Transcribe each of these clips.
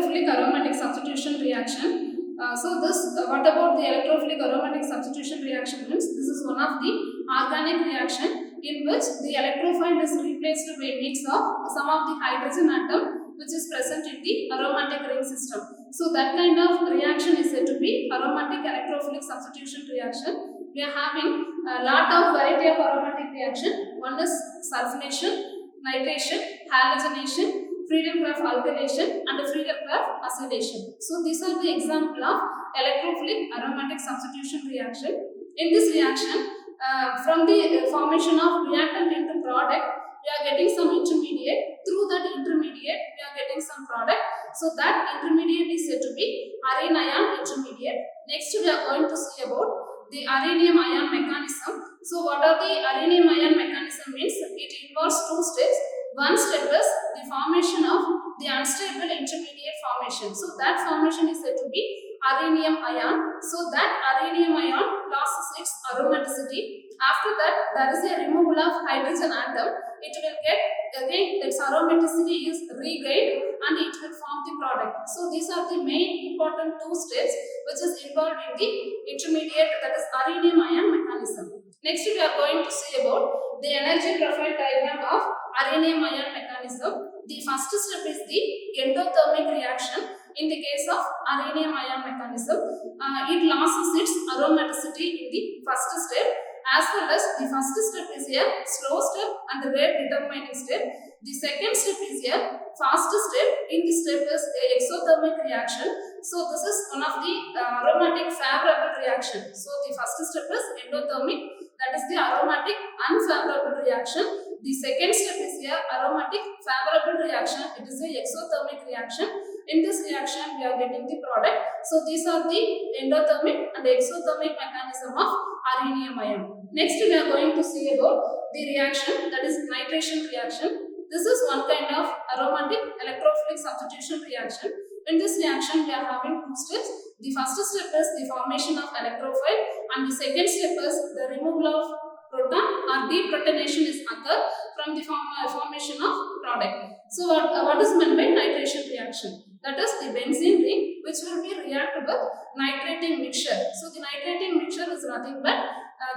electrophilic aromatic substitution reaction. What about the electrophilic aromatic substitution reaction means? This is one of the organic reaction in which the electrophile is replaced by a mix of some of the hydrogen atom which is present in the aromatic ring system. So that kind of reaction is said to be aromatic electrophilic substitution reaction. We are having a lot of variety of aromatic reaction. One is sulfonation, nitration, halogenation, Friedel-Crafts alkylation and Friedel-Crafts acylation. So these are the example of electrophilic aromatic substitution reaction. In this reaction, from the formation of reactant into product, we are getting some intermediate. Through that intermediate, we are getting some product. So that intermediate is said to be arene ion intermediate. Next, we are going to see about the arenium ion mechanism. So what are the arenium ion mechanism means? It involves two steps. One step is the formation of the unstable intermediate formation. So that formation is said to be arenium ion. So that arenium ion loses its aromaticity. After that, there is a removal of hydrogen atom. It will get again its aromaticity is regained and it will form the product. So these are the main important two steps which is involved in the intermediate, that is arenium ion mechanism. Next, we are going to see about the energy profile diagram of arenium ion mechanism. The first step is the endothermic reaction. In the case of arenium ion mechanism, it loses its aromaticity in the first step, as well as the first step is a slow step and the rate determining step. The second step is a fast step. In this step is a exothermic reaction. So this is one of the aromatic favorable reaction. So the first step is endothermic, that is the aromatic unfavorable reaction. The second step is a aromatic favorable reaction. It is a exothermic reaction. In this reaction, we are getting the product. So these are the endothermic and exothermic mechanism of arenium ion. Next, we are going to see about the reaction, that is nitration reaction. This is one kind of aromatic electrophilic substitution reaction. In this reaction, we are having two steps. The first step is the formation of electrophile and the second step is the removal of proton or deprotonation is occur from the formation of product. So what is meant by nitration reaction? That is the benzene ring which will be reacted with nitrating mixture. So the nitrating mixture is nothing but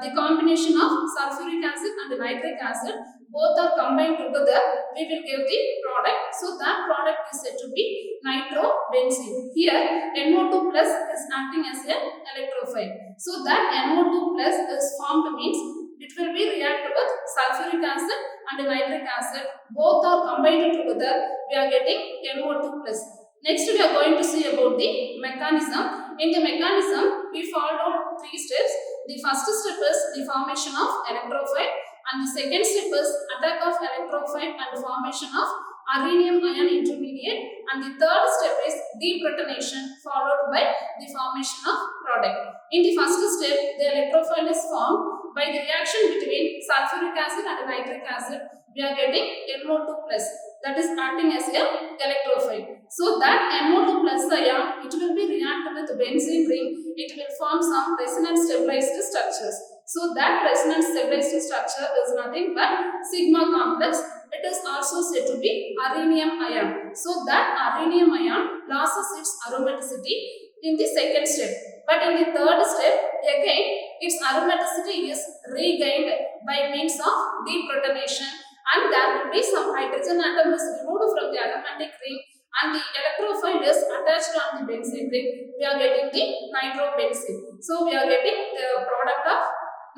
the combination of sulfuric acid and nitric acid. Both are combined together, we will give the product. So that product is said to be nitrobenzene. Here NO2 plus is acting as an electrophile. So that NO2 plus is formed means it will be reacted with sulfuric acid and nitric acid. Both are combined together, we are getting NO2 plus. Next, we are going to see about the mechanism. In the mechanism, we follow three steps. The first step is the formation of electrophile, and the second step is attack of electrophile and formation of arenium ion intermediate, and the third step is deprotonation followed by the formation of product. In the first step, the electrophile is formed by the reaction between sulfuric acid and nitric acid. We are getting NO2 plus, that is acting as a electrophile. So that NO2 plus ion, it will be reacted with benzene ring. It will form some resonance stabilized structures. So that resonance stabilized structure is nothing but sigma complex. It is also said to be arenium ion. So that arenium ion loses its aromaticity in the second step. But in the third step, again, its aromaticity is regained by means of deprotonation, and there will be some hydrogen atom is removed from the aromatic ring and the electrophile is attached on the benzene ring. We are getting the nitrobenzene. So we are getting the product of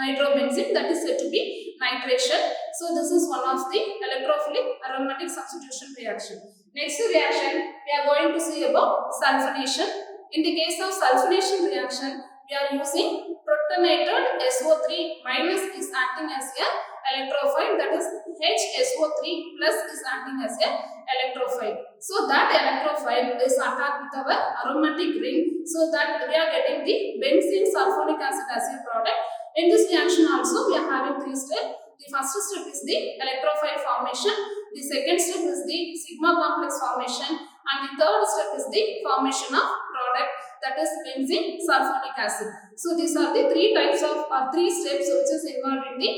nitrobenzene, that is said to be nitration. So this is one of the electrophilic aromatic substitution reaction. Next reaction, we are going to see about sulfonation. In the case of sulfonation reaction, we are using protonated SO3 minus is acting as a electrophile, that is HSO3 plus is acting as a electrophile. So that electrophile is attacked with our aromatic ring, so that we are getting the benzene sulfonic acid as a product. In this reaction also, we are having three steps. The first step is the electrophile formation, the second step is the sigma complex formation, and the third step is the formation of product, that is benzene sulfonic acid. So these are the three types of three steps which is involved in the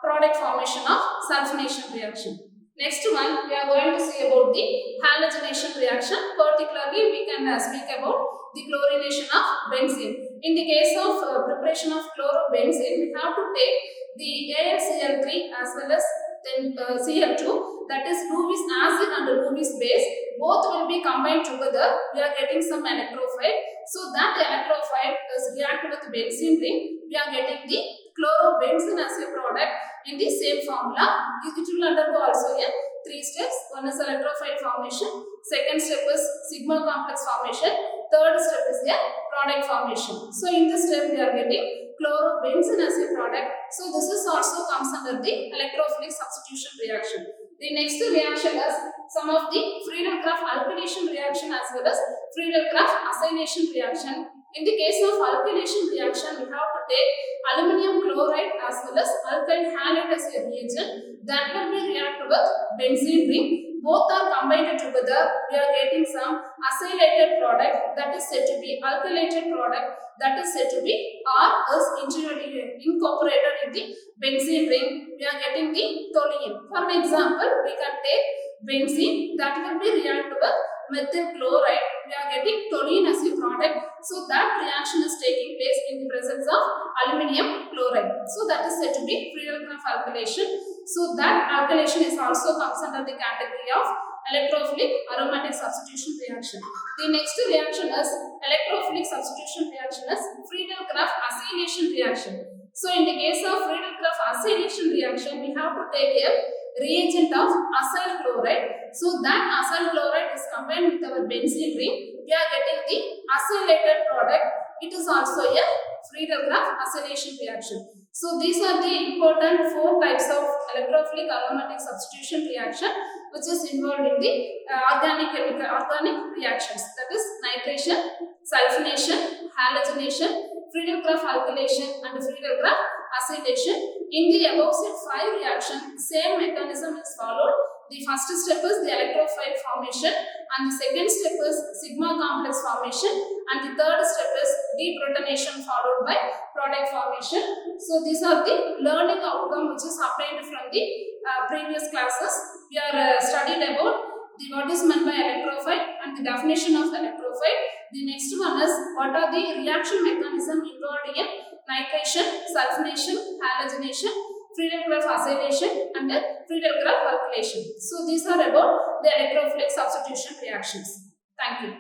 product formation of sulfonation reaction. Next one, we are going to see about the halogenation reaction. Particularly, we can speak about the chlorination of benzene. In the case of preparation of chlorobenzene, we have to take the AlCl3 as well as then Cl2, that is Lewis acid and Lewis base. Both will be combined together. We are getting some electrophile. So that electrophile is reacted with benzene ring. We are getting the chlorobenzene as a product in the same formula. It will undergo also a 3 steps. One is electrophile formation, second step is sigma complex formation, third step is a product formation. So in this step we are getting chlorobenzene as a product. So this is also comes under the electrophilic substitution reaction. The next reaction is some of the Friedel-Crafts alkylation reaction as well as Friedel-Crafts acylation reaction. In the case of alkylation reaction, we have to take aluminum chloride as well as alkyl halide as a reagent that will be reacted with benzene ring. Both are combined together. We are getting some acylated product that is said to be alkylated product that is said to be or is incorporated in the benzene ring. We are getting the toluene. For an example, we can take benzene that will be reacted with methyl chloride. We are getting toluene as a product. So that reaction is taking place in the presence of aluminum chloride. So that is said to be Friedel-Crafts alkylation. So that alkylation is also comes under the category of electrophilic aromatic substitution reaction. The next reaction is electrophilic substitution reaction is Friedel-Crafts acylation reaction. So in the case of Friedel-Crafts acylation reaction, we have to take a reagent of acyl chloride. So that acyl chloride is combined with our benzene ring. We are getting the acylated product. It is also a Friedel-Crafts acylation reaction. So these are the important 4 types of electrophilic aromatic substitution reaction which is involved in the organic reactions, that is nitration, sulfonation, halogenation, Friedel-Crafts alkylation and Friedel-Crafts acylation. In the above said 5 reactions, same mechanism is followed. The first step is the electrophile formation and the second step is sigma complex formation and the third step is deprotonation followed by product formation. So these are the learning outcome which is obtained from the previous classes. We are studied about what is meant by electrophile and the definition of electrophile. The next one is what are the reaction mechanism involved in nitration, sulfonation, halogenation, Friedel-Crafts acylation and Friedel-Crafts alkylation. So these are about the electrophilic substitution reactions. Thank you.